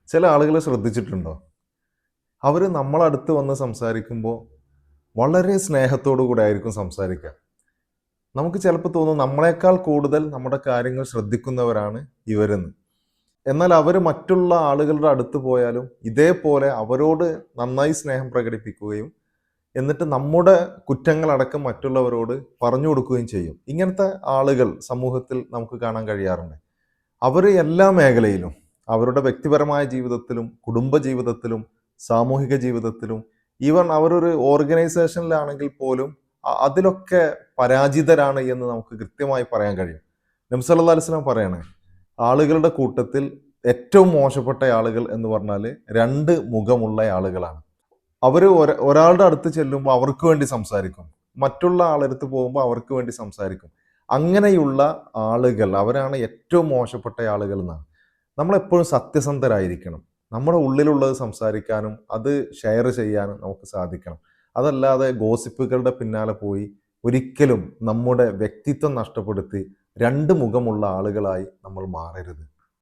ചില ആളുകളെ ശ്രദ്ധിച്ചിട്ടുണ്ടോ? അവർ നമ്മളടുത്ത് വന്ന് സംസാരിക്കുമ്പോൾ വളരെ സ്നേഹത്തോടു കൂടെ ആയിരിക്കും സംസാരിക്കുക. നമുക്ക് ചിലപ്പോൾ തോന്നും നമ്മളെക്കാൾ കൂടുതൽ നമ്മുടെ കാര്യങ്ങൾ ശ്രദ്ധിക്കുന്നവരാണ് ഇവരെന്ന്. എന്നാൽ അവർ മറ്റുള്ള ആളുകളുടെ അടുത്ത് പോയാലും ഇതേപോലെ അവരോട് നന്നായി സ്നേഹം പ്രകടിപ്പിക്കുകയും എന്നിട്ട് നമ്മുടെ കുറ്റങ്ങളടക്കം മറ്റുള്ളവരോട് പറഞ്ഞു കൊടുക്കുകയും ചെയ്യും. ഇങ്ങനത്തെ ആളുകൾ സമൂഹത്തിൽ നമുക്ക് കാണാൻ കഴിയാറുണ്ട്. അവർ എല്ലാ മേഖലയിലും അവരുടെ വ്യക്തിപരമായ ജീവിതത്തിലും കുടുംബ ജീവിതത്തിലും സാമൂഹിക ജീവിതത്തിലും ഈവൻ അവരൊരു ഓർഗനൈസേഷനിലാണെങ്കിൽ പോലും അതിലൊക്കെ പരാജിതരാണ് എന്ന് നമുക്ക് കൃത്യമായി പറയാൻ കഴിയും. നബി സല്ലല്ലാഹു അലൈഹി വസല്ലം പറയാണ്, ആളുകളുടെ കൂട്ടത്തിൽ ഏറ്റവും മോശപ്പെട്ട ആളുകൾ എന്ന് പറഞ്ഞാൽ രണ്ട് മുഖമുള്ള ആളുകളാണ്. അവർ ഒരാളുടെ അടുത്ത് ചെല്ലുമ്പോൾ അവർക്ക് വേണ്ടി സംസാരിക്കും, മറ്റുള്ള ആളടുത്ത് പോകുമ്പോൾ അവർക്ക് വേണ്ടി സംസാരിക്കും. അങ്ങനെയുള്ള ആളുകൾ അവരാണ് ഏറ്റവും മോശപ്പെട്ട ആളുകൾ എന്നാണ്. നമ്മളെപ്പോഴും സത്യസന്ധരായിരിക്കണം. നമ്മുടെ ഉള്ളിലുള്ളത് സംസാരിക്കാനും അത് ഷെയർ ചെയ്യാനും നമുക്ക് സാധിക്കണം. അതല്ലാതെ ഗോസിപ്പുകളുടെ പിന്നാലെ പോയി ഒരിക്കലും നമ്മുടെ വ്യക്തിത്വം നഷ്ടപ്പെടുത്തി രണ്ട് മുഖമുള്ള ആളുകളായി നമ്മൾ മാറരുത്.